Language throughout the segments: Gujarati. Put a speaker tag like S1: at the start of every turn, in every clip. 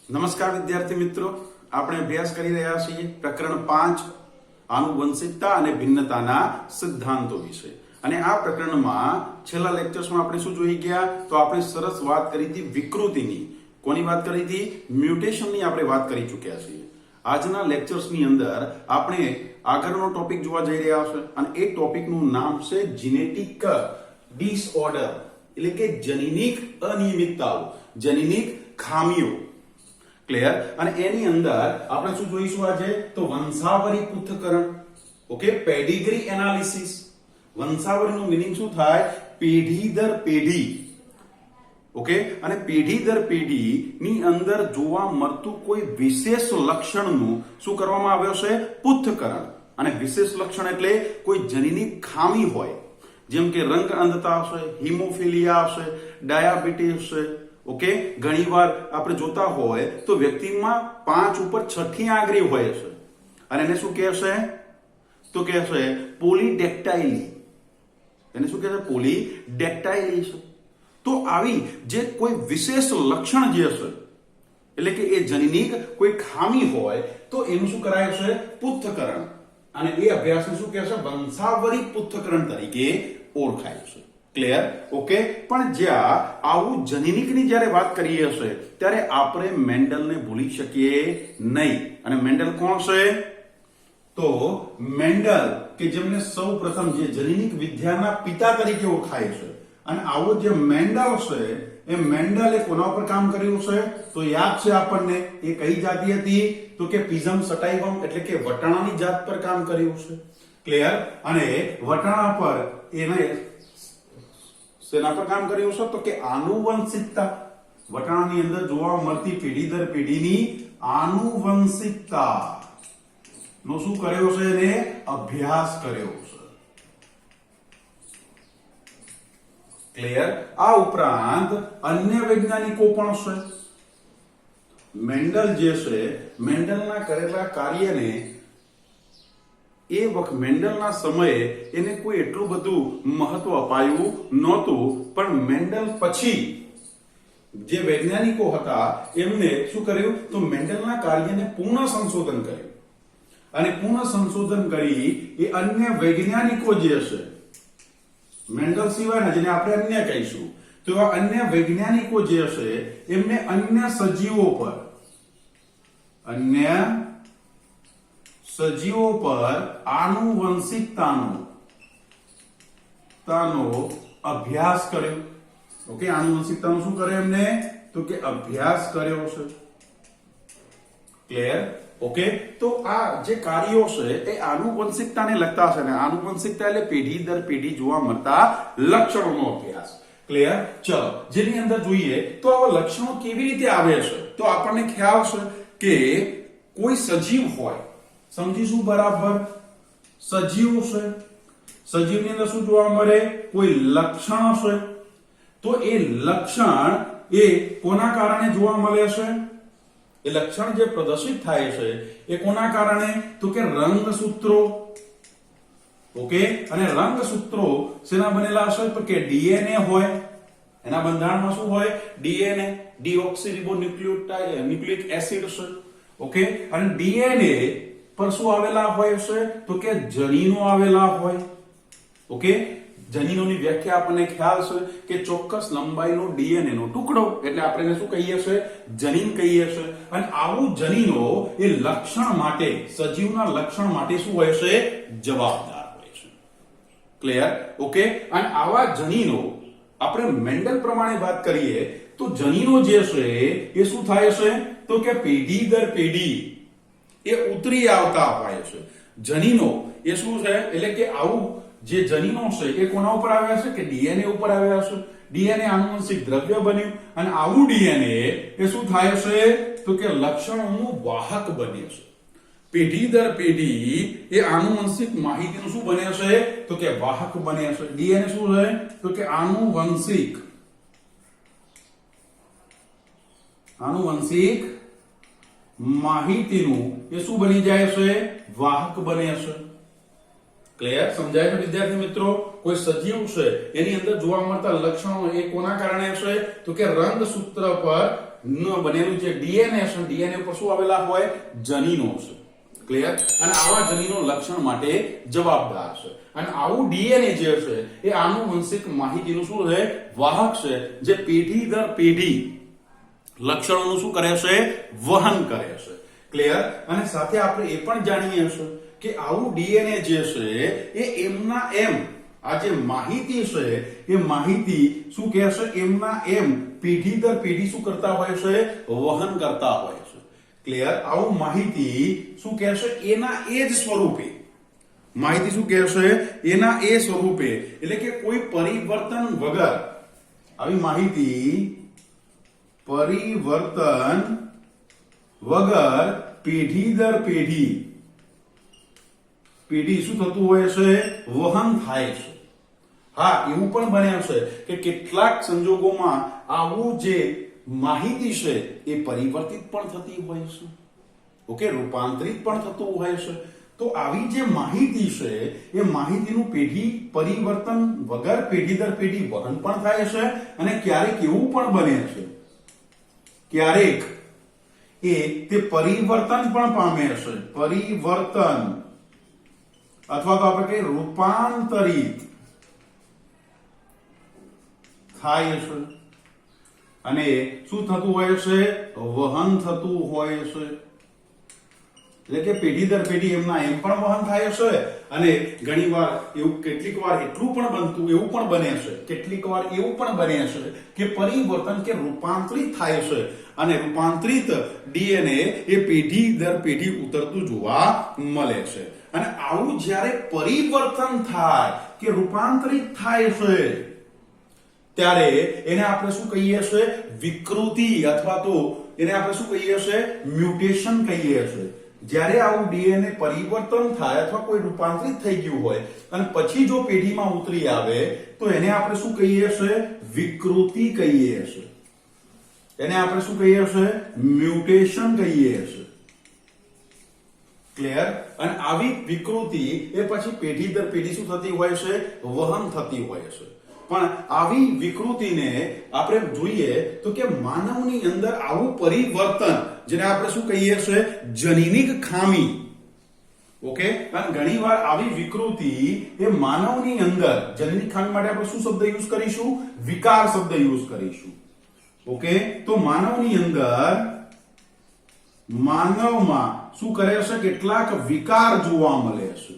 S1: નમસ્કાર વિદ્યાર્થી મિત્રો, આપણે અભ્યાસ કરી રહ્યા છીએ પ્રકરણ 5 આનુવંશિકતા અને ભિન્નતાના સિદ્ધાંતો વિશે. અને આ પ્રકરણમાં છેલ્લા લેક્ચર્સમાં આપણે શું જોઈ ગયા તો આપણે સરસ વાત કરી હતી વિકૃતિની. કોની વાત કરી હતી? મ્યુટેશનની આપણે વાત કરી ચૂક્યા છીએ. આજના લેક્ચર્સની અંદર આપણે આગળનો ટોપિક જોવા જઈ રહ્યા છે અને એ ટોપિકનું નામ છે જીનેટિક ડિસઓર્ડર, એટલે કે જનીનિક અનિયમિતતાઓ, જનીનિક ખામીઓ. ક્લિયર? અને એની અંદર આપણે શું જોઈશું આજે તો વંશાવળી પૃથ્થકરણ. Okay, pedigree analysis. વંશાવળીનું મીનિંગ શું થાય? પેઢી દર પેઢી. ઓકે, અને પેઢી દર પેઢી ની અંદર જોવા મળતું કોઈ વિશેષ લક્ષણનું શું કરવામાં આવ્યો છે? પૃથ્થકરણ. અને વિશેષ લક્ષણ એટલે કોઈ જનીનિક ખામી હોય, જેમ કે રંગ અંધતા હશે, હિમોફિલિયા હશે, ડાયાબિટીસ છે. ઓકે, ઘણીવાર આપણે જોતા હોય તો વ્યક્તિમાં 5 ઉપર 6ઠી આંગળી હોય છે અને એને શું કહેશે? તો કહેશે પોલીડેક્ટાઇલી. એને શું કહેશે? પોલીડેક્ટાઇલી છે. તો આવી જે કોઈ વિશેષ લક્ષણ જે છે, એટલે કે એ જનીનિક કોઈ ખામી હોય તો એનું શું કરાય છે? પૃથ્થકરણ. અને એ અભ્યાસને શું કહેશે? વંશાવળી પૃથ્થકરણ તરીકે ઓળખાય છે. ક્લિયર? ઓકે, પણ જ્યાં આવું જનીનિકની જ્યારે વાત કરીએ છે ત્યારે આપણે મેન્ડલને ભૂલી શકીએ નહીં. અને મેન્ડલ કોણ છે? તો મેન્ડલ કે જેમને સૌ પ્રથમ જે જનીનિક વિદ્યાના પિતા તરીકે ઓળખાય છે. અને આવો જે મેન્ડલ છે એ મેન્ડલે કોના ઉપર કામ કર્યું છે? તો યાદ છે આપણને, એ કઈ જાતિ હતી? તો કે પિઝમ સટાઇવમ, એટલે કે વટાણાની જાત પર કામ કર્યું છે. ક્લિયર? અને વટાણા પર એને શેના પર કામ કર્યું છે? તો કે આનુવંશિકતા. વટાણાની અંદર જોવા મળતી પેઢી દર પેઢીની આનુવંશિકતા નો શું કર્યો છે? એને અભ્યાસ કર્યો છે. ક્લિયર? આ ઉપરાંત અન્ય વૈજ્ઞાનિકો પણ છે. મેન્ડલ જે છે, મેન્ડલના કરેલા કાર્યને એ વખત મેન્ડલના સમયે એને કોઈ એટલું બધું મહત્વ અપાયું નહોતું, પણ મેન્ડલ પછી જે વૈજ્ઞાનિકો હતા એમને શું કર્યું? તો મેન્ડલના કાર્યને પુનઃ સંશોધન કર્યું. અને પુનઃ સંશોધન કરી એ અન્ય વૈજ્ઞાનિકો જે છે, મેન્ડલ સિવાયના જેને આપણે અન્ય કહીશું, તો આ અન્ય વૈજ્ઞાનિકો જે છે એમને અન્ય સજીવો પર આનુવંશિકતાનો અભ્યાસ કર્યો. ઓકે, આનુવંશિકતાનો શું કર્યો એમને? તો કે અભ્યાસ કર્યો છે. ક્લિયર? ઓકે, તો આ જે કાર્યો છે એ આનુવંશિકતાને લગતા છે. ને આનુવંશિકતા એટલે પેઢી દર પેઢી જોવા મળતા લક્ષણોનો અભ્યાસ. ક્લિયર? ચલો, જેની અંદર જોઈએ તો આવા લક્ષણો કેવી રીતે આવે છે. તો આપણને ખ્યાલ છે કે કોઈ સજીવ હોય, સમજીશું બરાબર? સજીવ છે, સજીવની અંદર શું જોવા મળે? કોઈ લક્ષણ છે. તો એ લક્ષણ એ કોના કારણે જોવા મળે છે? એ લક્ષણ જે પ્રદર્શિત થાય છે એ કોના કારણે? તો કે રંગસૂત્રો. ઓકે, અને રંગસૂત્રો શેના બનેલા છે? તો કે ડીએનએ હોય. એના બંધારણમાં શું હોય? ડીએનએ, ડીઓક્સીરિબોન્યુક્લિક એસિડ છે. ઓકે, અને ડીએનએ પર શું આવેલા હોય છે? તો કે જનીનો આવેલા હોય. ઓકે, જનીનોની વ્યાખ્યા આપણને ખ્યાલ છે કે ચોક્કસ લંબાઈનો ડીએનએ નો ટુકડો, એટલે આપણે એને શું કહીએ છીએ? જનીન કહીએ છીએ. અને આવું જનીનો એ લક્ષણ માટે, સજીવના લક્ષણ માટે શું હોય છે? જવાબદાર હોય છે. ક્લિયર? ઓકે, અને આવા જનીનો આપણે મેન્ડલ પ્રમાણે વાત કરીએ તો જનીનો જે છે એ શું થાય છે? તો કે પેઢી દર પેઢી એ ઉતરી આવતા હોય છે. જનીનો એ શું છે? એટલે કે આવું જે જનીનો છે એ કોના ઉપર આવ્યા છે? કે ડીએનએ ઉપર આવ્યા છે. ડીએનએ આનુવંશિક દ્રવ્ય બન્યું અને આવું ડીએનએ એ શું થાય છે? તો કે લક્ષણોનું વાહક બને છે. પેઢી દર પેઢી એ આનુવંશિક માહિતીનું શું બને છે? તો કે વાહક બને છે. ડીએનએ શું છે? તો કે આનુવંશિક માહિતીનું એ શું બની જાય છે? વાહક બને છે. ક્લિયર? સમજાય છે વિદ્યાર્થી મિત્રો? કોઈ સજીવ છે એની અંદર જોવા મળતા લક્ષણો એ કોના કારણે છે? તો કે રંગસૂત્ર પર બનેલું જે ડીએનએ છે, ડીએનએ ઉપર શું આવેલા હોય? જનીનો છે. ક્લિયર? અને આવા જનીનો લક્ષણ માટે જવાબદાર છે. અને આવું ડીએનએ જે છે એ આનુવંશિક માહિતીનું શું છે? વાહક છે, જે પેઢી દર પેઢી લક્ષણોનું શું કરે છે? વહન કરે છે. ક્લિયર? અને સાથે આપણે એ પણ જાણીએ છીએ કે આવું ડીએનએ જે છે એ એમના એમ આ જે માહિતી છે એ માહિતી શું કહે છે? એમના એમ પેઢી દર પેઢી શું કરતા હોય છે? વહન કરતા હોય છે. ક્લિયર? આવું માહિતી શું કહે છે? એના એ જ સ્વરૂપે માહિતી શું કહે છે? એના એ સ્વરૂપે, એટલે કે કોઈ પરિવર્તન વગર આવી માહિતી પરિવર્તન વગર પેઢી દર પેઢી શું થતું હોય છે? વહન થાય છે. હા, એવું પણ બને છે કે કેટલાક સંજોગોમાં આવું જે માહિતી છે એ પરિવર્તિત પણ થતી હોય છે. ઓકે, રૂપાંતરિત પણ થતું હોય છે. તો આવી જે માહિતી છે એ માહિતીનું પેઢી પરિવર્તન વગર પેઢી દર પેઢી વહન પણ થાય છે. અને ક્યારેક એવું પણ બને છે, ક્યારેક તે પરિવર્તન પણ પામે છે. પરિવર્તન અથવા તો આપણે કહીએ રૂપાંતરિત થાય છે. અને શું થતું હોય છે? વહન થતું હોય છે. એટલે કે પેઢી દર પેઢી એમના એમ પણ વહન થાય છે. અને ઘણીવાર એવું કેટલીક વાર એટલું પણ એવું પણ બને છે, કેટલીક વાર એવું પણ બને છે કે પરિવર્તન કે રૂપાંતરિત થાય છે. અને રૂપાંતરિત ડીએનએ એ પેઢી દર પેઢી ઉતરતું જોવા મળે છે. અને આવું જ્યારે પરિવર્તન થાય કે રૂપાંતરિત થાય છે ત્યારે એને આપણે શું કહીએ છીએ? વિકૃતિ, અથવા તો એને આપણે શું કહીએ છીએ? મ્યુટેશન કહીએ છીએ. જ્યારે આવું ડીએનએ પરિવર્તન થાય અથવા કોઈ રૂપાંતરિત થઈ ગયું હોય અને પછી જો પેઢીમાં ઉતરી આવે તો એને આપણે શું કહીએ છીએ? વિકૃતિ કહીએ છીએ. એને આપણે શું કહીએ છીએ? મ્યુટેશન કહીએ છીએ. ક્લિયર? અને આવી વિકૃતિ એ પછી પેઢી દર પેઢી શું થતી હોય છે? વહન થતી હોય છે. પણ આવી વિકૃતિને આપણે જોઈએ તો કે માનવની અંદર આવું પરિવર્તન, જેને આપણે શું કહીએ છીએ? જનીનિક ખામી. ઓકે, અને ઘણીવાર આવી વિકૃતિ એ માનવની અંદર જનીનિક ખામી માટે આપણે શું શબ્દ યુઝ કરીશું? વિકાર શબ્દ યુઝ કરીશું. ઓકે, તો માનવની અંદર માનવમાં શું કરે છે? કેટલાક વિકાર જોવા મળે છે.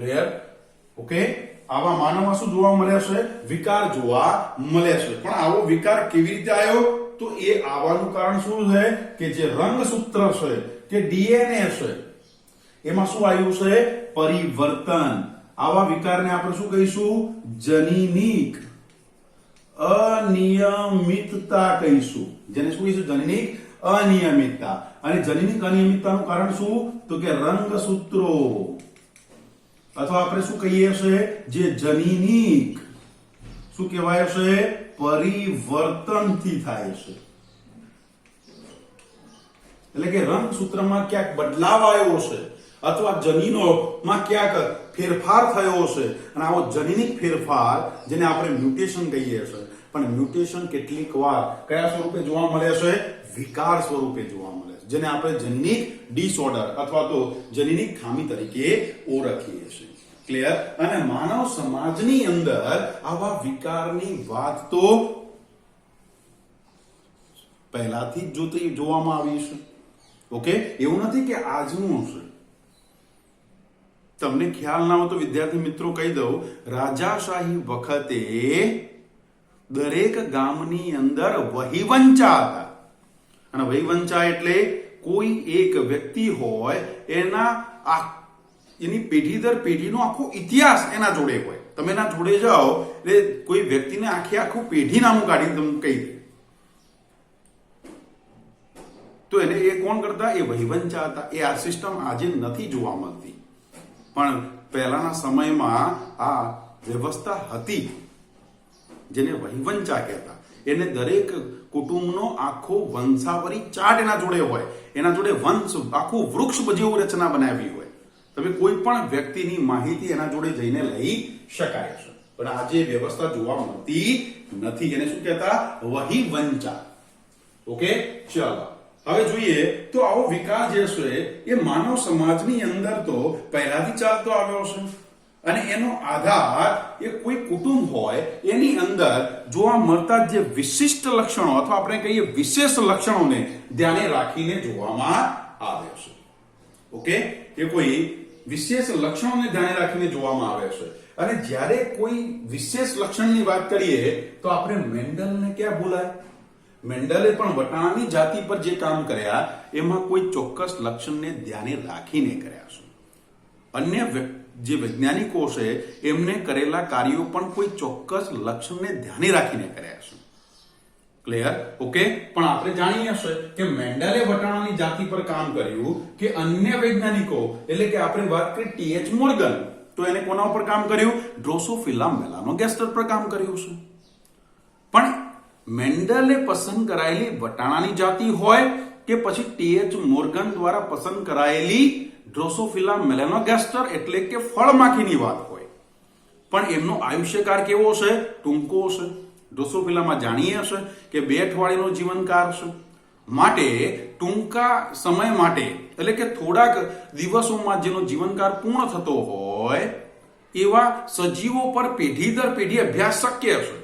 S1: ક્લિયર? ઓકે, આવા માનવમાં શું જોવા મળે છે? વિકાર જોવા મળે છે. પણ આવો વિકાર કેવી રીતે આવ્યો? તો એ આવવાનું કારણ શું છે? કે જે રંગસૂત્ર છે કે ડીએનએ છે એમાં શું આવ્યું છે? પરિવર્તન. આવા વિકારને આપણે શું કહીશું? જનીનિક અનિયમિતતા કહીશું. જેને શું કહીશું? જનીનિક અનિયમિતતા. અને જનીનિક અનિયમિતતાનું કારણ શું? તો કે રંગસૂત્રો, અથવા આપણે શું કહીએ છીએ? જે જનીનિક શું કહેવાય છે? પરિવર્તનથી થાય છે. એટલે કે રંગસૂત્રમાં ક્યાંક બદલાવ આવ્યો છે અથવા જનીનોમાં ક્યાંક ફેરફાર થયો છે. અને આવો જનીનિક ફેરફાર, જેને આપણે મ્યુટેશન કહીએ છીએ, પણ મ્યુટેશન કેટલીક વાર કયા સ્વરૂપે જોવા મળે છે? વિકાર સ્વરૂપે જોવા મળે છે, જેને આપણે જનીનિક ડિસઓર્ડર અથવા તો જનીનિક ખામી તરીકે ઓળખીએ છીએ. ક્લિયર? અને માનવ સમાજની અંદર આવા વિકારની વાત તો પહેલાથી જ જોવામાં આવી છે. ઓકે, એવું નથી કે આજનું છે. તમને ખ્યાલ ના હોય તો વિદ્યાર્થી મિત્રો કહી દઉં, રાજાશાહી વખતે દરેક ગામની અંદર વહીવંચા હતા. અને વહીવંચા એટલે કોઈ એક વ્યક્તિ હોય એની પેઢી દર પેઢીનો આખો ઇતિહાસ એના જોડે હોય. તમે એના જોડે જાઓ એટલે કોઈ વ્યક્તિને આખું પેઢી નામું કાઢીને તમે કહી દે તો એને એ કોણ કરતા? એ વહીવંચા હતા. એ આ સિસ્ટમ આજે નથી જોવા મળતી, પણ પહેલાના સમયમાં આ વ્યવસ્થા હતી, જેને વહીવંચા કહેતા. એને દરેક કુટુંબનો આખો વંશાવળી ચાર્ટ એના જોડે હોય. એના જોડે આખું વૃક્ષ જેવું રચના બનાવી હોય. તમે કોઈ પણ વ્યક્તિની માહિતી એના જોડે જઈને લઈ શકાય છે. પણ આજે વ્યવસ્થા જોવા મળતી નથી. એને શું કહેતા? વહી વંચા. ઓકે, ચાલો હવે જોઈએ તો આવો વિકાર જે છે એ માનવ સમાજની અંદર તો પહેલાથી ચાલતો આવ્યો છે અને એનો આધાર એ કોઈ કુટુંબ હોય એની અંદર જોવા મળતા જે વિશિષ્ટ લક્ષણો અથવા આપણે કહીએ વિશેષ લક્ષણોને ધ્યાને રાખીને જોવામાં આવે છે. ઓકે, એ કોઈ વિશેષ લક્ષણોને ધ્યાને રાખીને જોવામાં આવે છે. અને જ્યારે કોઈ વિશેષ લક્ષણની વાત કરીએ તો આપણે મેન્ડલને ક્યાં ભૂલાય? મેન્ડલે પણ વટાણાની જાતિ પર જે કામ કર્યા એમાં કોઈ ચોક્કસ લક્ષણને ધ્યાને રાખીને કર્યા છે. અન્ય જે વૈજ્ઞાનિકો છે એમને કરેલા કાર્યો પણ કોઈ ચોક્કસ લક્ષણને ધ્યાને રાખીને કર્યા છે. ક્લિયર? ઓકે, પણ આપણે જાણીએ છે કે મેન્ડલે વટાણાની જાતિ પર કામ કર્યું કે અન્ય વૈજ્ઞાનિકો એટલે કે આપણે વાત કરી ટી.એચ. મોર્ગન, તો એને કોના ઉપર કામ કર્યું? ડ્રોસોફિલા મેલાનોગેસ્ટર પર કામ કર્યું છે. પણ મેન્ડલે પસંદ કરાયેલી વટાણાની જાતિ હોય કે પછી ટી.એચ. મોર્ગન દ્વારા પસંદ કરાયેલી ડ્રોસોફિલા મેલાનોગેસ્ટર એટલે કે ફળમાખીની વાત હોય, પણ એમનો આયુષ્યકાળ કેવો છે? ટૂંકો છે. ડ્રોસોફિલામાં જાણીએ છે કે 2 અઠવાડિયાનો જીવનકાળ છે. માટે ટૂંકા સમય માટે એટલે કે થોડાક દિવસોમાં જેનો જીવનકાળ પૂર્ણ થતો હોય એવા સજીવો પર પેઢી દર પેઢી અભ્યાસ શક્ય છે.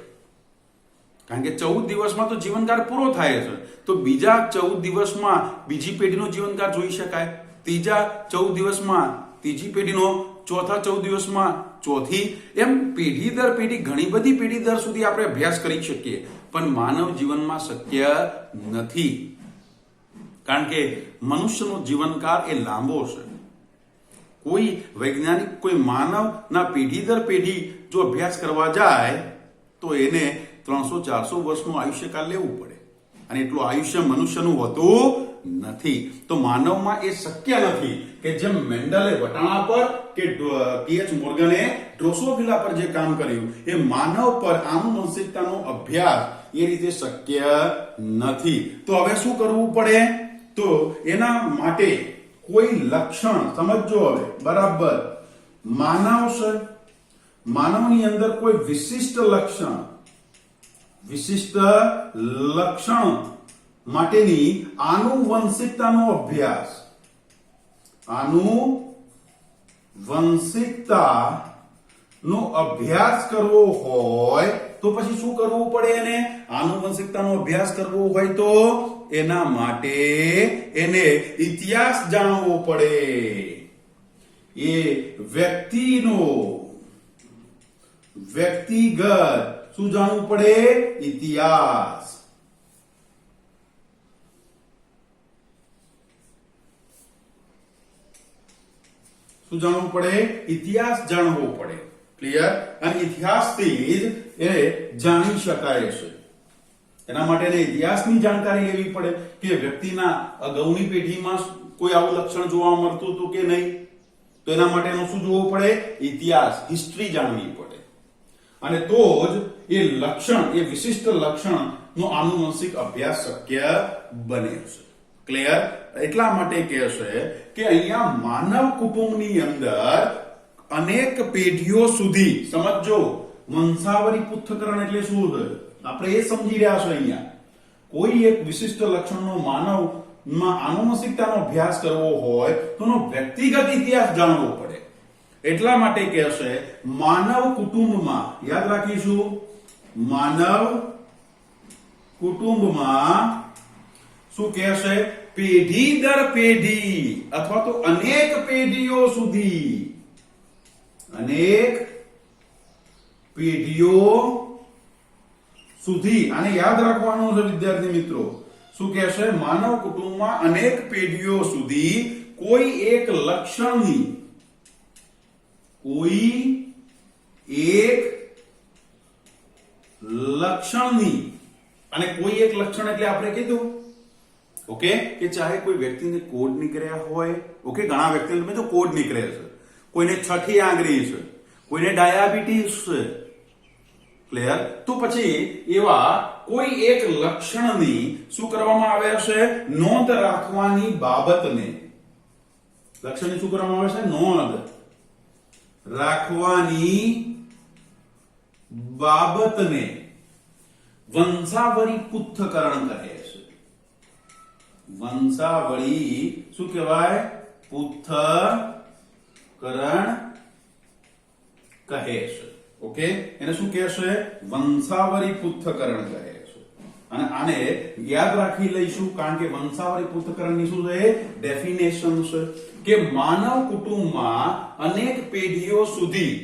S1: કારણ કે 14 દિવસમાં તો જીવનકાળ પૂરો થાય છે, તો બીજા 14 દિવસમાં બીજી પેઢીનો જીવનકાળ જોઈ શકાય, ત્રીજા 14 દિવસમાં ત્રીજી પેઢીનો, ચોથા 14 દિવસમાં ચોથી, એમ પેઢી દર પેઢી ઘણી બધી પેઢી દર સુધી આપણે અભ્યાસ કરી શકીએ. પણ માનવ જીવનમાં શક્ય નથી, કારણ કે મનુષ્યનો જીવનકાળ એ લાંબો છે. કોઈ વૈજ્ઞાનિક કોઈ માનવના પેઢી દર પેઢી જો અભ્યાસ કરવા જાય તો એને 300-400 વર્ષનું આયુષ્યકાળ લેવું પડે, અને એટલું આયુષ્ય મનુષ્યનું હોતું નથી. તો માનવમાં એ શક્ય નથી કે જેમ મેન્ડલે વટાણા પર કે ટી.એચ. મોર્ગને ડ્રોસોફિલા પર જે કામ કર્યું એ માનવ પર આનુવંશિકતાનો અભ્યાસ એ રીતે શક્ય નથી. તો હવે શું કરવું પડે? તો એના માટે કોઈ લક્ષણ સમજો. હવે બરાબર માનવ છે, માનવની અંદર કોઈ વિશિષ્ટ લક્ષણ માટેની આનુવંશિકતાનો અભ્યાસ, આનુવંશિકતાનો અભ્યાસ કરવો હોય તો પછી શું કરવું પડે? એને આનુવંશિકતાનો અભ્યાસ કરવો હોય તો એના માટે એને ઇતિહાસ જાણવો પડે. એ વ્યક્તિગત શું જાણવું પડે? ઇતિહાસ. શું જાણવું પડે? ઇતિહાસ જાણવો પડે. ક્લિયર? અને ઇતિહાસથી જ એ જાણી શકાય છે. એના માટે ઇતિહાસની જાણકારી લેવી પડે કે વ્યક્તિના અગાઉની પેઢીમાં કોઈ આવું લક્ષણ જોવા મળતું હતું કે નહીં. તો એના માટે શું જોવું પડે? ઇતિહાસ, હિસ્ટ્રી જાણવી પડે. અને તો જ એ લક્ષણ, એ વિશિષ્ટ લક્ષણનો આનુવંશિક અભ્યાસ શક્ય બને છે. ક્લિયર? એટલા માટે કહે છે કે અહીંયા માનવ કુટુંબની અંદર અનેક પેઢીઓ સુધી, સમજો વંશાવળી પૃથ્થકરણ એટલે શું છે આપણે એ સમજી રહ્યા છો. અહીંયા કોઈ એક વિશિષ્ટ લક્ષણનો માનવમાં આનુવંશિકતાનો અભ્યાસ કરવો હોય તો એનો વ્યક્તિગત ઇતિહાસ જાણવો પડે. એટલા માટે કહે છે માનવ કુટુંબમાં, યાદ રાખીશું, માનવ કુટુંબમાં શું કહે છે? પેઢી દર પેઢી અથવા તો અનેક પેઢીઓ સુધી, આને યાદ રાખવાનું છે વિદ્યાર્થી મિત્રો. શું કહે છે? માનવ કુટુંબમાં અનેક પેઢીઓ સુધી કોઈ એક લક્ષણની અને કોઈ એક લક્ષણ એટલે આપણે કીધું ઓકે કે ચાહે કોઈ વ્યક્તિને કોડ નીકળ્યા હોય, ઓકે ઘણા વ્યક્તિને તમે તો કોડ નીકળે છે, કોઈને છઠ્ઠી આંગળી છે, કોઈને ડાયાબિટીસ છે. ક્લિયર? તો પછી એવા કોઈ એક લક્ષણની શું કરવામાં આવે છે? નોંધ રાખવાની બાબતને, લક્ષણની શું કરવામાં આવે છે? નોંધ રાખવાની બાબતને વંશાવળી પૃથ્થકરણ કહે છે. વંશાવળી શું કહેવાય? પૃથ્થકરણ કહે છે. ઓકે, એને શું કહે છે? વંશાવળી પૃથ્થકરણ કહે છે. અને આને યાદ રાખી લઈશું કારણ કે વંશાવળી પૃથ્થકરણની શું છે? ડેફિનેશન છે કે માનવ કુટુંબમાં અનેક પેઢીઓ સુધી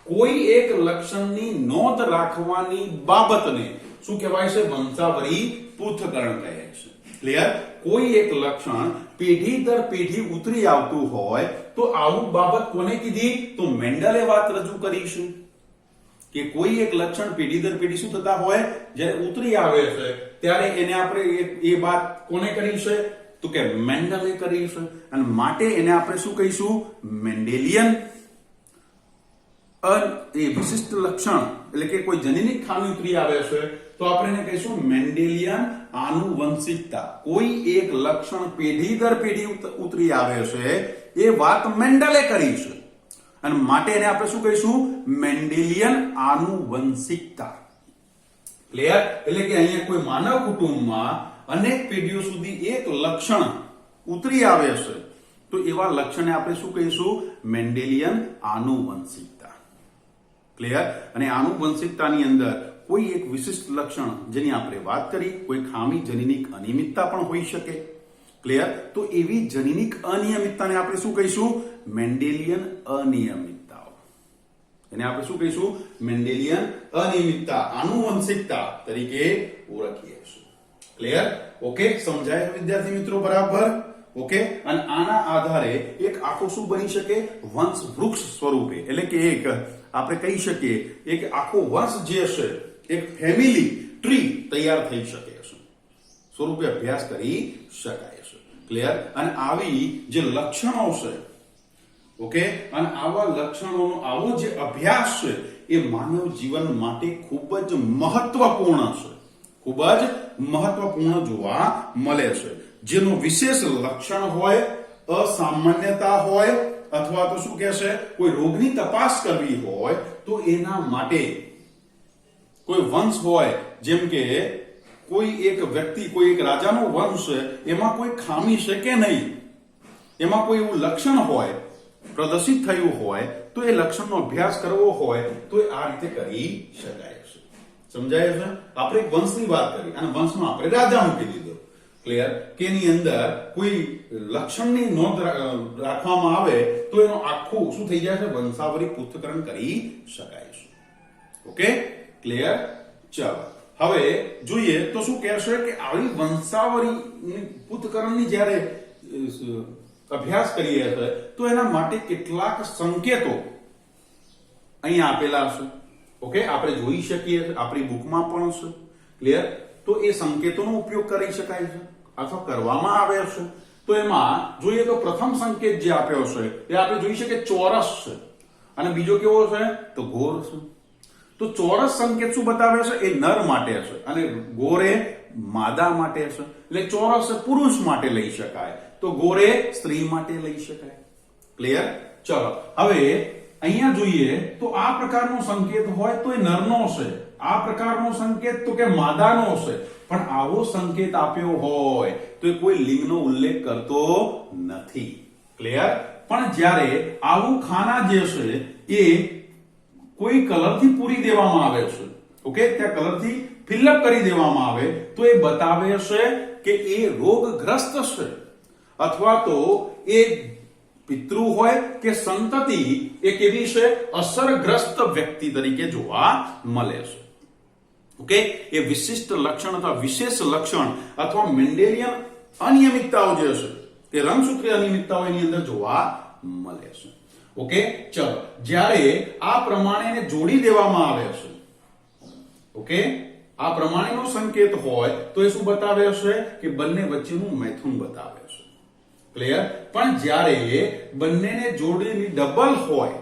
S1: કોઈ એક લક્ષણની નોંધ રાખવાની બાબતને શું કહેવાય છે? વંશાવળી પૃથ્થકરણ કહે છે. ક્લિયર? કોઈ એક લક્ષણ પેઢી દર પેઢી ઉતરી આવતું હોય તો આવું બાબત કોને કીધી? તો મેન્ડલે વાત રજૂ કરી છે કે કોઈ એક લક્ષણ પેઢી દર પેઢી શું થતા હોય જ્યારે ઉતરી આવે છે ત્યારે એને આપણે એ વાત કોને કરી છે? તો કે મેન્ડલે કરી છે. અને માટે એને આપણે શું કહીશું? મેન્ડેલિયન એ વિશિષ્ટ લક્ષણ એટલે કે કોઈ જનીનિક ખામી ઉતરી આવે છે તો આપણે એને કહીશું મેન્ડેલિયન આનુવંશિકતા. કોઈ એક લક્ષણ પેઢી દર પેઢી ઉતરી આવે છે એ વાત મેન્ડલે કરી છે અને માટે એને આપણે શું કહીશું? મેન્ડેલિયન આનુવંશિકતા. ક્લિયર? એટલે કે અહીંયા કોઈ માનવ કુટુંબમાં અનેક પેઢીઓ સુધી એક લક્ષણ ઉતરી આવે છે તો એવા લક્ષણને આપણે શું કહીશું? મેન્ડેલિયન આનુવંશિકતા. ક્લિયર? અને આનુવંશિકતાની અંદર કોઈ એક વિશિષ્ટ લક્ષણ જેની આપણે વાત કરી, કોઈ ખામી જનીનિક અનિયમિતતા પણ હોઈ શકે. ક્લિયર? તો એવી જનીનિક અનિયમિતતાને આપણે શું કહીશું? મેન્ડેલિયન અનિયમિતતાઓ. એને આપણે શું કહીશું? મેન્ડેલિયન અનિયમિતતા, આનુવંશિકતા તરીકે ઓળખીએ છીએ. ક્લિયર? ઓકે, સમજાય વિદ્યાર્થી મિત્રો? બરાબર. ઓકે, અને આના આધારે એક આખો શું બની શકે? વંશ વૃક્ષ સ્વરૂપે, એટલે કે એક આપણે કહી શકીએ એક આખો વંશ જે છે, એક ફેમિલી ટ્રી તૈયાર થઈ શકે છે, સ્વરૂપે અભ્યાસ કરી શકાય છે. ક્લિયર? અને આવી જે લક્ષણો છે, ઓકે, અને આવા લક્ષણોનો આવો જે અભ્યાસ છે એ માનવ જીવન માટે ખૂબ જ મહત્વપૂર્ણ છે. ખૂબ જ મહત્વપૂર્ણ જોવા મળે છે. જેનું વિશેષ લક્ષણ હોય, અસામાન્યતા હોય અથવા તો શું કહે છે કોઈ રોગની તપાસ કરવી હોય તો એના માટે કોઈ વંશ હોય, જેમ કે કોઈ એક વ્યક્તિ, કોઈ એક રાજાનો વંશ છે, એમાં કોઈ ખામી છે કે નહીં, એમાં કોઈ એવું લક્ષણ હોય પ્રદર્શિત થયું હોય તો એ લક્ષણનો અભ્યાસ કરવો હોય તો એ આ રીતે કરી શકાય છે. સમજાય છે? આપણે એક વંશની વાત કરી અને વંશમાં આપણે રાજા મૂકી દીધો. ક્લિયર? કે એની અંદર કોઈ લક્ષણની નોંધ રાખવામાં આવે તો એનો આખું શું થઈ જાય છે? વંશાવળી પૃથ્થકરણ કરી શકાય છે. Okay, clear? ચાલો હવે જોઈએ તો શું કહેશે કે આવી વંશાવળી પૃથ્થકરણની જ્યારે અભ્યાસ કરીએ છીએ તો એના માટે કેટલાક સંકેતો અહીંયા આપેલા છે. ઓકે, આપણે જોઈ શકીએ, આપણી બુકમાં પણ છે. ક્લિયર? તો એ સંકેતોનો ઉપયોગ કરી શકાય છે અથવા કરવામાં આવે છે. તો એમાં જોઈએ તો પ્રથમ સંકેત જે આપ્યો છે એ આપણે જોઈ શકીએ ચોરસ છે અને બીજો કેવો છે? તો ગોળ છે. તો ચોરસ સંકેત શું બતાવે છે? એ નર માટે છે અને ગોળ એ માદા માટે છે. એટલે ચોરસ પુરુષ માટે લઈ શકાય તો ગોળ એ સ્ત્રી માટે લઈ શકાય. ક્લિયર? ચલો હવે અહીંયા જોઈએ તો આ પ્રકારનો સંકેત હોય તો એ નરનો છે, આ પ્રકારનો સંકેત તો કે માદાનો છે. પણ આવો સંકેત આપ્યો હોય તો એ કોઈ લિંગનો ઉલ્લેખ કરતો નથી. ક્લિયર? પણ જ્યારે આવું ખાના જે છે એ કોઈ કલરથી પૂરી દેવામાં આવે છે, ઓકે, ત્યાં કલરથી ફિલઅપ કરી દેવામાં આવે તો એ બતાવે છે કે એ રોગગ્રસ્ત છે અથવા તો એ પિતૃ હોય કે સંતતિ એ કેવી છે? અસરગ્રસ્ત વ્યક્તિ તરીકે જોવા મળે છે. ઓકે, એ વિશિષ્ટ લક્ષણ અથવા વિશેષ લક્ષણ અથવા મેન્ડેલિયન અનિયમિતતાઓ જે છે તે રંગસૂત્રીય અનિયમિતતાઓ એની અંદર જોવા મળે છે. ઓકે, ચલો જ્યારે આ પ્રમાણે જોડી દેવામાં આવે છે, ઓકે, આ પ્રમાણેનો સંકેત હોય તો એ શું બતાવે છે? કે બંને વચ્ચેનું મૈથુન બતાવે છે. ક્લિયર? પણ જ્યારે બંનેને જોડીની ડબલ હોય,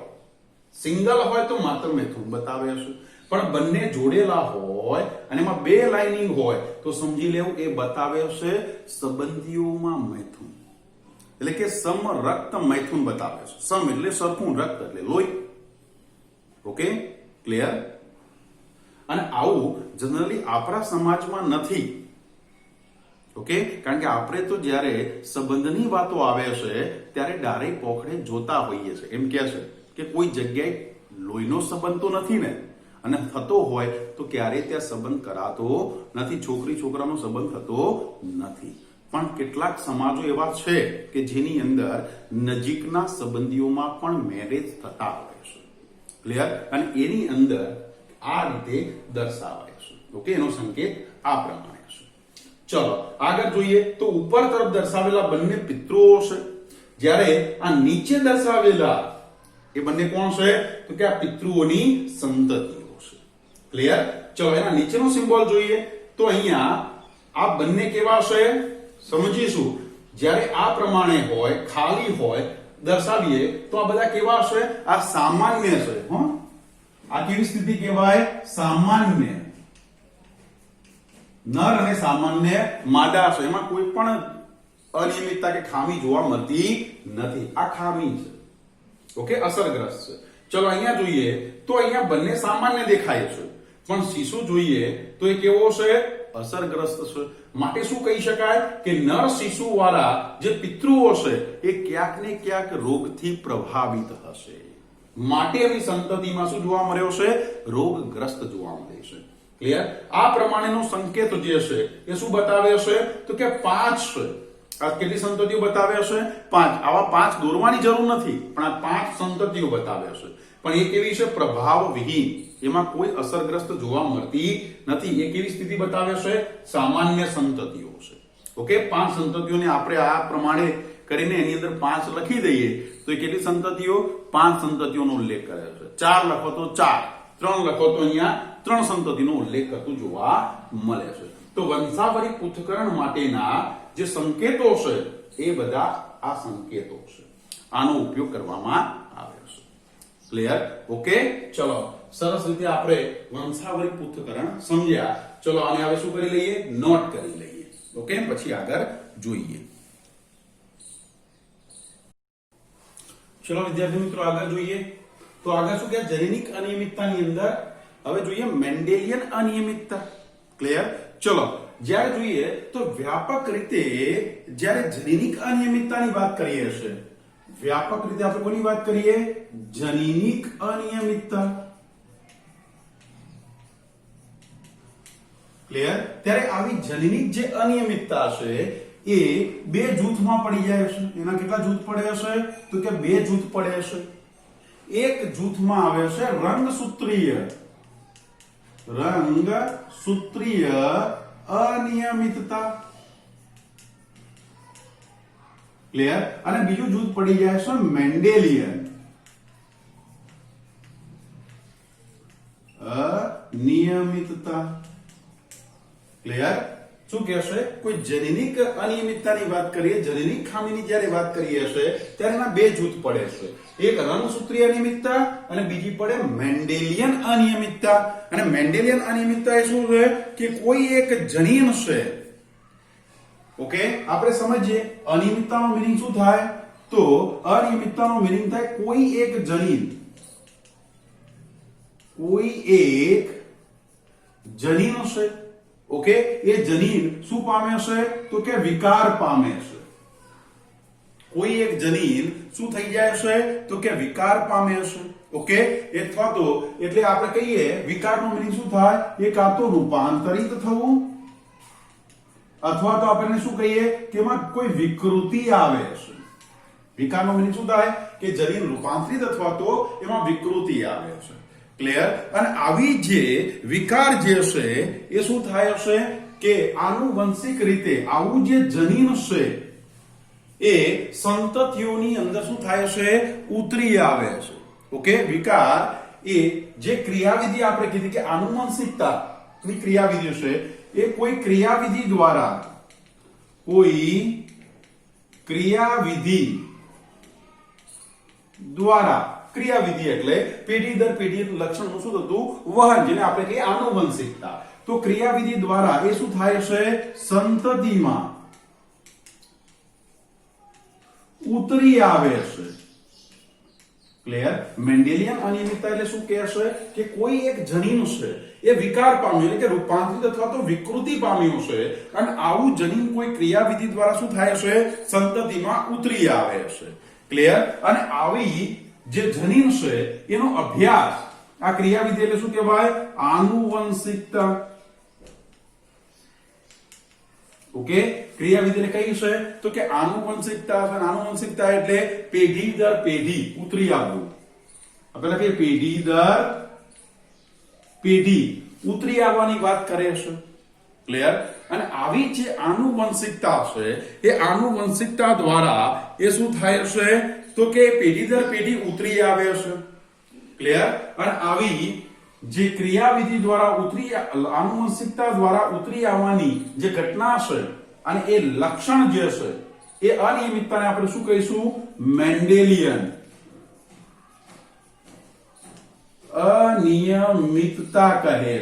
S1: સિંગલ હોય તો માત્ર મૈથુન બતાવે છે. પણ બંને જોડેલા હોય અને એમાં બે લાઇનિંગ હોય તો સમજી લેવું એ બતાવે છે સંબંધીઓમાં મૈથુન, એટલે કે સમ રક્ત મૈથુન બતાવે છે. સમ એટલે સરખું, રક્ત એટલે લોહી. Okay, clear? જનરલી આપણા સમાજમાં નથી. ઓકે, કારણ કે આપણે તો જ્યારે સંબંધની વાતો આવે છે ત્યારે ડારે પોખડે જોતા હોઈએ છે. એમ કે છે કે કોઈ જગ્યાએ લોહીનો સંબંધ તો નથી ને, અને થતો હોય તો ક્યારે ત્યાં સંબંધ કરાતો નથી, છોકરી છોકરાનો સંબંધ થતો નથી. પણ કેટલાક સમાજો એવા છે કે જેની અંદર નજીકના સંબંધીઓમાં પણ મેરેજ થતા હોય છે. ક્લિયર? અને એની અંદર આ રીતે દર્શાવાય છે. ઓકે, એનો સંકેત આ પ્રમાણે છે. ચલો આગળ જોઈએ તો ઉપર તરફ દર્શાવેલા બંને પિતૃઓ છે, જ્યારે આ નીચે દર્શાવેલા એ બંને કોણ છે? તો કે આ પિતૃઓની સંતતિઓ છે. ક્લિયર? ચલો એના નીચેનો સિમ્બોલ જોઈએ તો અહીંયા આ બંને કેવા છે સમજીશું. જ્યારે આ પ્રમાણે હોય, ખાલી હોય દર્શાવીએ તો આ બધા કેવા છે? આ સામાન્ય છે. આ કેવી સ્થિતિ કહેવાય? સામાન્ય. નર અને સામાન્ય માદા છે, એમાં કોઈ પણ અનિયમિતતા કે ખામી જોવા મળતી નથી. આ ખામી છે. ઓકે, અસરગ્રસ્ત છે. ચલો અહીંયા જોઈએ તો અહીંયા બંને સામાન્ય દેખાય છે, પણ શિશુ જોઈએ તો એ કેવો છે? અસરગ્રસ્ત છે. માટે શું કહી શકાય કે નર શિશુ વાળા જે પિતૃઓ છે એ ક્યાંક ને ક્યાંક રોગથી પ્રભાવિત હશે. માટે એની સંતતિમાં શું જોવા મળ્યો છે? રોગગ્રસ્ત જોવા મળે છે. ક્લિયર? આ પ્રમાણેનો સંકેત જે છે એ શું બતાવે છે? તો કે 5 છે. આ કેટલી સંતતિઓ બતાવે છે? 5. આવા 5 દોરવાની જરૂર નથી, પણ આ 5 સંતતિઓ બતાવે છે. પણ એ કેવી છે? પ્રભાવ વિહીન. એમાં કોઈ અસરગ્રસ્ત જોવા મળતી નથી. એ કેવી સ્થિતિ બતાવે છે? સામાન્ય સંતતિઓ છે. ઓકે, 5 સંતતિઓને આપણે આ પ્રમાણે કરીને એની અંદર 5 લખી દઈએ તો એ કેટલી સંતતિઓ? 5 સંતતિઓનો ઉલ્લેખ કરે છે. 4 લખો તો 4, 3 લખો તો અહીંયા 3 સંતતિનો ઉલ્લેખ કરતું જોવા મળે છે. તો વંશાવળી પૃથ્થકરણ માટેના જે સંકેતો છે એ બધા આ સંકેતો છે. આનો ઉપયોગ કરવામાં આવે છે. ક્લિયર? ઓકે, ચલો સરસ રીતે આપણે વંશાવળી પૃથ્થકરણ સમજ્યા. ચલો આને હવે શું કરી લઈએ? નોટ કરી લઈએ. ઓકે, પછી આગળ જોઈએ. ચલો વિદ્યાર્થી મિત્રો આગળ જોઈએ તો આગળ શું કે જનીનિક અનિયમિતતાની અંદર હવે જોઈએ મેન્ડેલિયન અનિયમિતતા. ક્લિયર? ચલો જ્યારે જોઈએ તો વ્યાપક રીતે જ્યારે જનીનિક અનિયમિતતાની વાત કરીએ છે, વ્યાપક રીતે આપણે કોની વાત કરીએ? જનીનિક અનિયમિતતા. ક્લિયર? ત્યારે આવી જનીનિક જે અનિયમિતતા છે એ 2 જૂથમાં પડી જાય છે. એના કેટલા જૂથ પડે છે? તો કે 2 જૂથ પડે છે. એક જૂથમાં આવે છે રંગસૂત્રીય અનિયમિતતા. ક્લિયર? અને બીજું જૂથ પડી જાય છે મેન્ડેલિયન અનિયમિતતા. ક્લિયર? શું કહેશે? કોઈ જનીનિક અનિયમિતતાની વાત કરીએ, જનીનિક ખામીની જ્યારે વાત કરીએ છે ત્યારે એના 2 જૂથ પડે છે. એક રંગસૂત્રીય અનિયમિતતા અને બીજી પડે મેન્ડેલિયન અનિયમિતતા. અને મેન્ડેલિયન અનિયમિતતા એ શું છે કે કોઈ એક જનીન છે. ઓકે, આપણે સમજીએ અનિયમિતતાનો મીનિંગ શું થાય? તો અનિયમિતતાનો મીનિંગ થાય કોઈ એક જનીન, કોઈ એક જનીન છે. ઓકે, એ જનીન શું પામે છે? તો કે વિકાર પામે છે. કોઈ એક જનીન શું થઈ જાય છે? તો કે વિકાર પામે છે. ઓકે, અથવા તો એટલે આપણે કહીએ વિકારનો મીનિંગ શું થાય? એ કાં તો રૂપાંતરિત થવું અથવા તો આપણે શું કહીએ કે એમાં કોઈ વિકૃતિ આવે છે. વિકારનો મીનિંગ શું થાય? કે જનીન રૂપાંતરિત અથવા તો એમાં વિકૃતિ આવે છે. ક્લિયર? અને આવી જે વિકાર જે છે એ શું થાય છે કે આનુવંશિક રીતે આવું જે જનીન છે એ સંતતિઓની અંદર શું થાય છે? ઉતરી આવે છે. ઓકે, વિકાર એ જે ક્રિયાવિધિ આપણે કીધી કે આનુવંશિકતા ની ક્રિયાવિધિ છે એ કોઈ ક્રિયાવિધિ દ્વારા ક્રિયાવિધિ એટલે પેઢી દર પેઢી લક્ષણનું શું થતું? વહન, જેને આપણે કહીએ આનુવંશિકતા. તો ક્રિયાવિધિ દ્વારા એ શું થાય છે? સંતતિમાં ઉતરી આવે છે. ક્લિયર? મેન્ડેલિયન અનિયમિતતા એટલે શું કહેશે કે કોઈ એક જનીન છે એ વિકાર પામ્યું એટલે કે રૂપાંતરિત અથવા તો વિકૃતિ પામ્યું છે અને આવું જનીન કોઈ ક્રિયાવિધિ દ્વારા શું થાય છે? સંતતિમાં ઉતરી આવે છે. ક્લિયર? અને આવી જે જનીન છે એનો અભ્યાસ, આ ક્રિયાવિધિ એટલે શું કહેવાય? આનુવંશિકતા. ઓકે, ક્રિયાવિધિ એટલે કઈ છે? તો કે આનુવંશિકતા છે. આનુવંશિકતા એટલે પેઢી દર પેઢી ઉતરી આવવું. પેલા કે પેઢી દર પેઢી ઉતરી આવવાની વાત કરે છે. ક્લિયર? અને આવી જે આનુવંશિકતા છે એ આનુવંશિકતા દ્વારા એ શું થાય છે? તો કે પેઢી દર પેઢી ઉતરી આવે છે. ક્લિયર? અને આવી જે ક્રિયાવિધિ દ્વારા આનુવંશિકતા દ્વારા ઉતરી આવવાની જે ઘટના છે અને એ લક્ષણ જે છે એ અનિયમિતતાને આપણે શું કહીશું? મેન્ડેલિયન અનિયમિતતા કહે છે.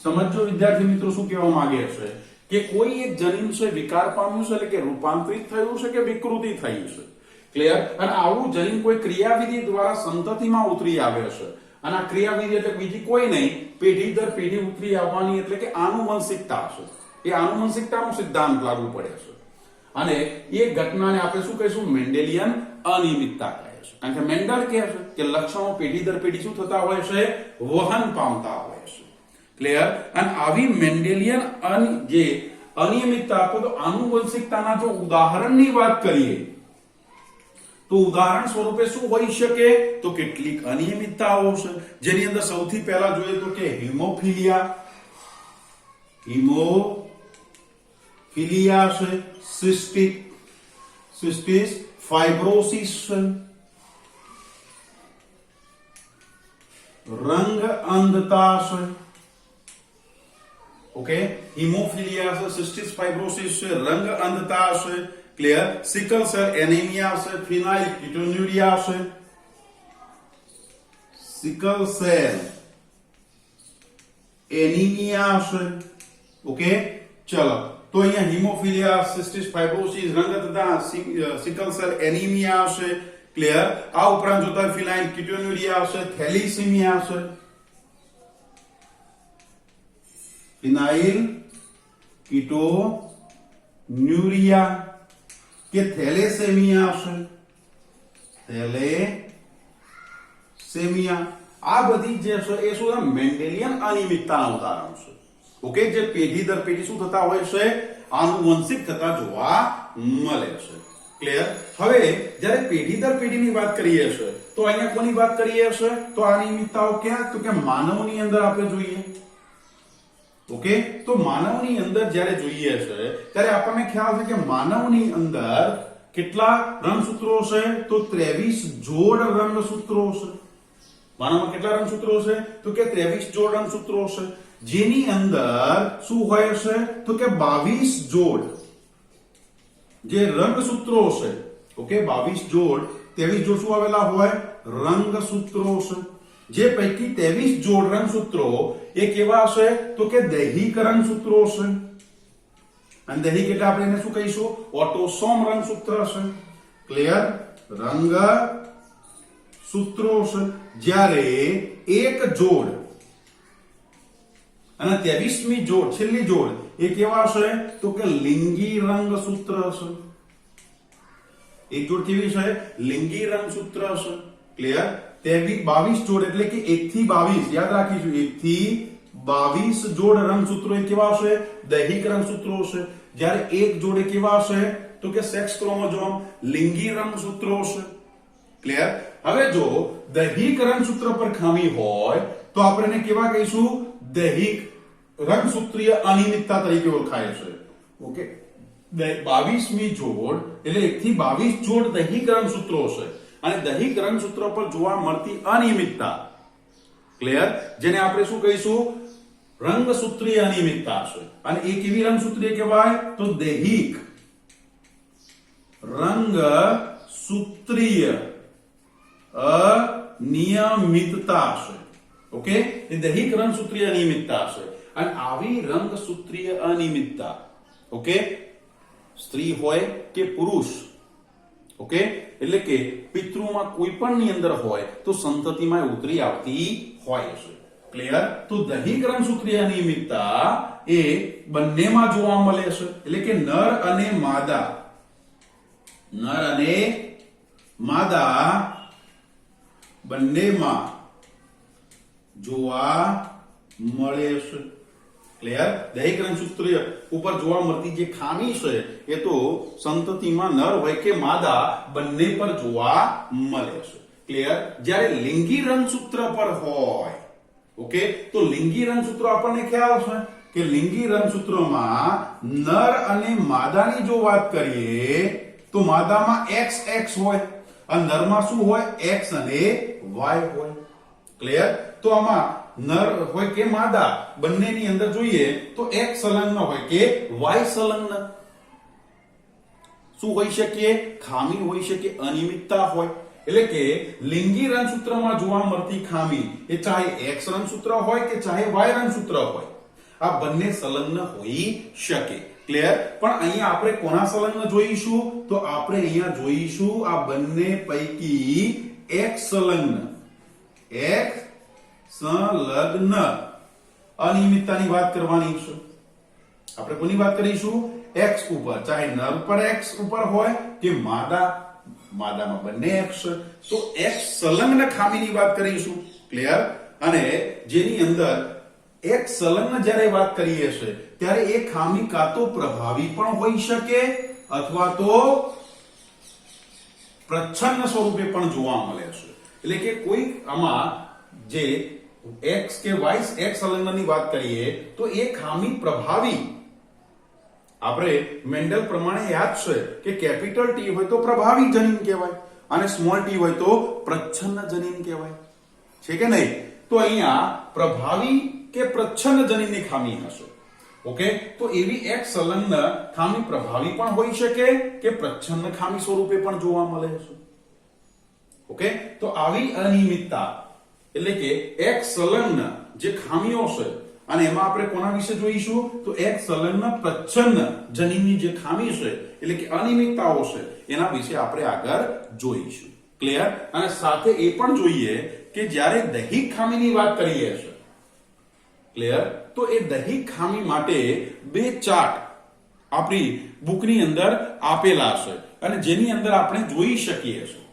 S1: સમજો વિદ્યાર્થી મિત્રો શું કહેવા માંગે છે કે કોઈ એક જનીન છે વિકાર પામ્યું છે એટલે કે રૂપાંતરિત થયું છે કે વિકૃતિ થઈ છે. ક્લિયર? અને આવું જનીન કોઈ ક્રિયાવિધિ દ્વારા સંતતિમાં ઉતરી આવે છે અને આ ક્રિયાવિધિ એટલે બીજી કોઈ નહીં, પેઢી દર પેઢી ઉતરી આવવાની એટલે કે આનુવંશિકતા છે. એ આનુવંશિકતાનો સિદ્ધાંત લાગુ પડે છે અને એ ઘટનાને આપણે શું કહીશું? મેન્ડેલિયન અનિયમિતતા કહે છે. કારણ કે મેન્ડલ કહે છે કે લક્ષણો પેઢી દર પેઢી શું થતા હોય છે? વહન પામતા હોય છે. ક્લિયર? અને આવી મેન્ડેલિયન જે અનિયમિતતા અથવા તો આનુવંશિકતાના જો ઉદાહરણની વાત કરીએ તો ઉદાહરણ સ્વરૂપે શું હોઈ શકે? તો કેટલીક અનિયમિતતાઓ છે જેની અંદર સૌથી પહેલા જોઈએ તો કે હિમોફિલિયા છે, સિસ્ટિસ ફાઇબ્રોસિસ છે, રંગ અંધતા છે. ઓકે, હિમોફિલિયા છે, સિસ્ટિસ ફાઇબ્રોસિસ છે, રંગ અંધતા છે. ક્લિયર? સિકલ સેલ એનિમિયા છે, ફિનાઇલ કીટોન્યુરિયા છે, સિકલ સેલ એનિમિયા છે. ઓકે, ચલો તો અહીંયા હિમોફિલિયા, સિસ્ટિસ ફાઇબ્રોસિસ, રંગ અંધતા, સિકલ સેલ એનિમિયા છે. ક્લિયર? આ ઉપરાંત જોતા ફિનાઇલ કીટોન્યુરિયા છે, થેલેસીમિયા છે, ફિનાઇલ કીટોન્યુરિયા કે થેલેસેમિયા છે, થેલેસેમિયા. આ બધી જે છે એ શું? મેન્ડેલિયન અનિયમિતતાના ઉદાહરણ છે. ઓકે, જે પેઢી દર પેઢી શું થતા હોય છે? આનુવંશિક થતા જોવા મળે છે. ક્લિયર? હવે જ્યારે પેઢી દર પેઢીની વાત કરીએ છીએ તો અહીંયા કોની વાત કરીએ છીએ? તો અનિયમિતતાઓ ક્યાં? તો કે માનવની અંદર આપણે જોઈએ. ઓકે, તો માનવની અંદર જ્યારે જોઈએ છે ત્યારે આપણને ખ્યાલ છે કે માનવની અંદર કેટલા રંગસૂત્રો છે? તો 23 જોડ રંગસૂત્રો છે. માનવમાં કેટલા રંગસૂત્રો છે? તો કે 23 જોડ રંગસૂત્રો છે, જેની અંદર શું હોય છે? તો કે 22 જોડ જે રંગસૂત્રો છે. ઓકે, 22 જોડ, 23 જોડ શું આવેલા હોય? રંગસૂત્રો છે. જે પૈકી 23 જોડ રંગસૂત્રો એ કેવા છે? તો કે દૈહિક રંગસૂત્રો છે. અને દૈહિક એટલે આપણે એને શું કહીશું? ઓટોસોમ રંગસૂત્ર છે. ક્લિયર? રંગસૂત્રો છે. જ્યારે એક જોડ અને 23મી જોડ, છેલ્લી જોડ એ કેવા છે? તો કે લિંગી રંગસૂત્ર છે. એક જોડ કેવી છે? લિંગી રંગસૂત્ર છે. ક્લિયર? 22 જોડ એટલે કે 1 થી 22, યાદ રાખીશું, 1 થી 22 જોડ રંગસૂત્રો એ કેવા છે? દૈહિક રંગસૂત્રો છે. જ્યારે એક જોડે કેવા છે? તો કે સેક્સ ક્રોમોઝોમ, લિંગી રંગસૂત્રો છે. ક્લિયર? હવે જો દૈહિક રંગસૂત્ર પર ખામી હોય તો આપણે એને કેવા કહીશું? દૈહિક રંગસૂત્રીય અનિયમિતતા તરીકે ઓળખાય છે. ઓકે, 22મી જોડ એટલે 1 થી 22 જોડ દૈહિક રંગસૂત્રો છે અને દૈહિક રંગસૂત્ર પર જોવા મળતી અનિયમિતતા, ક્લિયર, જેને આપણે શું કહીશું? રંગસૂત્રીય અનિયમિતતા છે. અને એ કેવી રંગસૂત્રીય કહેવાય? તો દૈહિક રંગસૂત્રીય અનિયમિતતા છે. ઓકે, એ દૈહિક રંગસૂત્રીય અનિયમિતતા છે. અને આવી રંગસૂત્રીય અનિયમિતતા, ઓકે, સ્ત્રી હોય કે પુરુષ, ઓકે, એટલે કે પિતૃમાં કોઈ પણ ની અંદર હોય તો સંતતિમાં ઉતરી આવતી હોય છે. ક્લિયર? તો દૈહિક રંગસૂત્રીય અનિયમિતતા એ બંનેમાં જોવા મળે છે. એટલે કે નર અને માદા બંનેમાં જોવા મળે છે. ક્લિયર? દૈહિક રંગસૂત્રીય ઉપર જોવા મળતી જે ખામી છે એ તો સંતતિમાં નર હોય કે માદા બંને પર જોવા મળે છે. ક્લિયર? જ્યારે લિંગી રંગસૂત્ર પર હોય, ઓકે, તો લિંગી રંગસૂત્રો આપણને ખ્યાલ છે કે લિંગી રંગસૂત્રોમાં નર અને માદાની જો વાત કરીએ તો માદામાં XX હોય અને નરમાં શું હોય? X અને Y હોય. ક્લિયર? તો આમાં નર હોય કે માદા બંનેની અંદર જોઈએ તો X સંલગ્ન હોય કે Y સંલગ્ન. શું હોઈ શકે? ખામી હોઈ શકે, અનિયમિતતા હોય. એટલે કે લિંગી રંગસૂત્રમાં જોવા મળતી ખામી એ ચાહે X રંગસૂત્ર હોય કે ચાહે Y રંગસૂત્ર હોય, આ બંને સંલગ્ન હોઈ શકે. ક્લિયર? પણ અહીંયા આપણે કોના સંલગ્ન જોઈશું? તો આપણે અહીંયા જોઈશું આ બંને પૈકી X સંલગ્ન અનિયમિતતાની વાત કરવાની છે. આપણે કોની વાત કરીશું? X ઉપર, ચાહે નર પર X ઉપર હોય કે માદામાં બંને X તો X સંલગ્ન ખામીની વાત કરીશું. ક્લિયર? અને જેની અંદર X સંલગ્ન જ્યારે વાત કરીએ છે ત્યારે એ ખામી કાં તો પ્રભાવી પણ હોઈ શકે અથવા તો પ્રચ્છન્ન સ્વરૂપે પણ જોવા મળે છે. એટલે કે કોઈ આમાં જે X કે Y X સંલગ્નની વાત કરીએ તો એ ખામી પ્રભાવી, આપણે મેન્ડલ પ્રમાણે યાદ છે કે કેપિટલ T હોય તો પ્રભાવી જનીન કહેવાય અને સ્મોલ t હોય તો પ્રચ્છન્ન જનીન કહેવાય છે કે નહીં? તો અહીંયા પ્રભાવી કે પ્રચ્છન્ન જનીનની ખામી હશે. ઓકે, તો એવી X સંલગ્ન ખામી પ્રભાવી પણ હોઈ શકે કે પ્રચ્છન્ન ખામી સ્વરૂપે પણ જોવા મળે છે. ઓકે, તો આવી અનિયમિતતા એટલે કે X સંલગ્ન જે ખામીઓ છે અને એમાં આપણે કોના વિશે જોઈશું? તો X સંલગ્ન પ્રચ્છન્ન જનીનની જે ખામી છે એટલે કે અનિયમિતતાઓ છે એના વિશે આપણે આગળ જોઈશું. ક્લિયર? અને સાથે એ પણ જોઈએ કે જ્યારે દૈહિક ખામીની વાત કરીએ છીએ, ક્લિયર, તો એ દૈહિક ખામી માટે બે ચાર્ટ આપણી બુકની અંદર આપેલા છે અને જેની અંદર આપણે જોઈ શકીએ છીએ.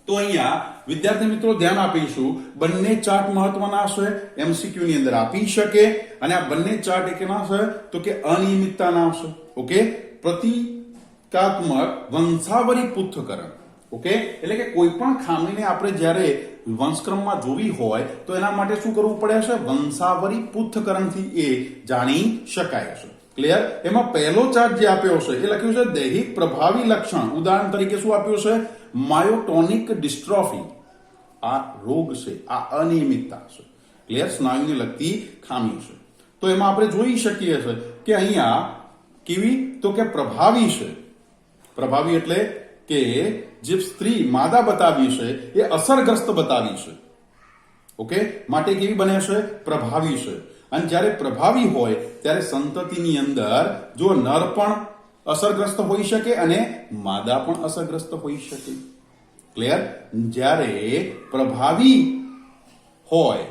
S1: તો અહીંયા વિદ્યાર્થી મિત્રો ધ્યાન આપીશું, બંને ચાર્ટ મહત્વના છે, એમસીક્યુ ની અંદર આપી શકે અને આ બંને ચાર્ટ કેના છે? તો કે અનિયમિતતાના છે. ઓકે, પ્રતિકાત્મક વંશાવળી પૃથ્થકરણ. ઓકે, એટલે કે કોઈ પણ ખામીને આપણે જ્યારે વંશક્રમમાં જોવી હોય તો એના માટે શું કરવું પડે છે? વંશાવળી પૃથ્થકરણથી એ જાણી શકાય છે. ક્લિયર? એમાં પહેલો ચાર્ટ જે આપ્યો છે એ લખ્યું છે દૈહિક પ્રભાવી લક્ષણ. ઉદાહરણ તરીકે શું આપ્યું છે? માયોટોનિક ડિસ્ટ્રોફી. આ રોગ છે, આ અનિયમિતતા છે. ક્લિયર? સ્નાયુને લગતી ખામી છે. તો એમાં આપણે જોઈ શકીએ છીએ કે અહીંયા કેવી? તો કે પ્રભાવી છે. પ્રભાવી એટલે કે જે સ્ત્રી માદા બતાવી છે એ અસરગ્રસ્ત બતાવી છે. ઓકે, માટે કેવી બને છે? પ્રભાવી છે. અને જ્યારે પ્રભાવી હોય ત્યારે સંતતિની અંદર જો નર પણ અસરગ્રસ્ત હોઈ શકે અને માદા પણ અસરગ્રસ્ત હોઈ શકે. ક્લિયર? જ્યારે પ્રભાવી હોય,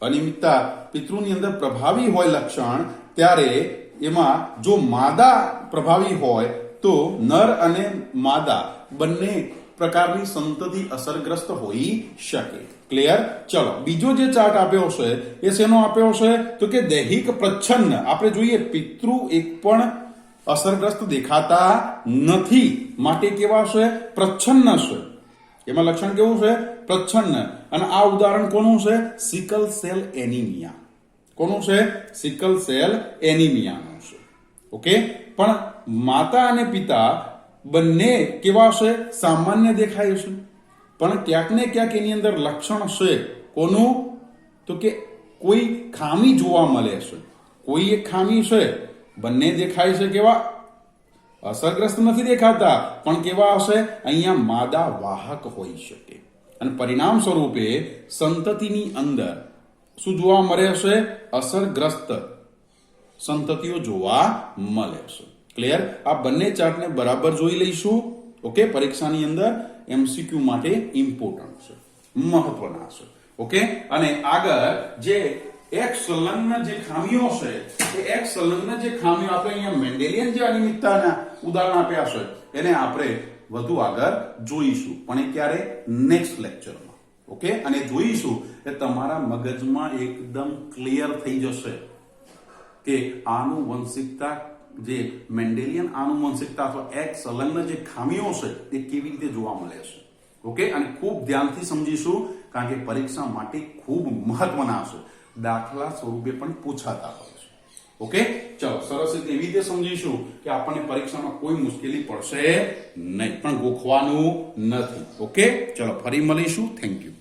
S1: અનિયમિતતા પિતૃની અંદર પ્રભાવી હોય લક્ષણ, ત્યારે એમાં જો માદા પ્રભાવી હોય તો નર અને માદા બંને પ્રકારની સંતતિ અસરગ્રસ્ત હોઈ શકે. ક્લિયર? ચલો, બીજો જે ચાર્ટ આપ્યો છે એ શેનો આપ્યો છે? તો કે દૈહિક પ્રચ્છન્ન. આપણે જોઈએ પિતૃ એક પણ અસરગ્રસ્ત દેખાતા નથી, માટે કેવા છે? પ્રચ્છન્ન છે. એમાં લક્ષણ કેવું છે? પ્રચ્છન્ન. અને આ ઉદાહરણ કોનું છે? Sickle cell anaemia. કોનું છે? સિકલ સેલ એનિમિયાનું છે. ઓકે, પણ માતા અને પિતા બંને કેવા છે? સામાન્ય દેખાય છે, પણ ક્યાંક ને ક્યાંક એની અંદર લક્ષણ છે. કોનું? તો કે કોઈ ખામી જોવા મળે છે. કોઈ એક ખામી છે. બંને દેખાય છે કેવા? અસરગ્રસ્ત નથી દેખાતા, પણ કેવા હશે? અહીંયા માદા વાહક હોઈ શકે અને પરિણામ સ્વરૂપે સંતતિની અંદર શું જોવા મળે છે? અસરગ્રસ્ત સંતતિઓ જોવા મળે છે. ક્લિયર? આ બંને ચાર્ટને બરાબર જોઈ લઈશું ઓકે, પરીક્ષાની અંદર MCQ માટે ઇમ્પોર્ટન્ટ છે, મહત્વના છે. ઓકે, અને આગળ જે એક સંલગ્ન જે ખામીઓ છે, એ એક સંલગ્ન જે ખામીઓ આપણે અહીંયા મેન્ડેલિયન જે અનિયમિતતાના ઉદાહરણ આપ્યા છે એને આપણે વધુ આગળ જોઈશું, પણ એ ક્યારે? નેક્સ્ટ લેક્ચરમાં. ઓકે, અને જોઈશું કે તમારા મગજમાં એકદમ ક્લિયર થઈ જશે કે આનુવંશિકતા, જે મેન્ડેલિયન આનુવંશિકતા અથવા એક સંલગ્ન જે ખામીઓ છે તે કેવી રીતે જોવા મળે છે. ઓકે, અને ખૂબ ધ્યાનથી સમજીશું કારણ કે પરીક્ષા માટે ખૂબ મહત્વના છે, દાખલા સ્વરૂપે પણ પૂછાતા હોય છે. ઓકે, ચલો સરસ રીતે એવી રીતે સમજીશું કે આપણને પરીક્ષામાં કોઈ મુશ્કેલી પડશે નહીં, પણ ગોખવાનું નથી. ઓકે, ચલો ફરી મળીશું. Thank you.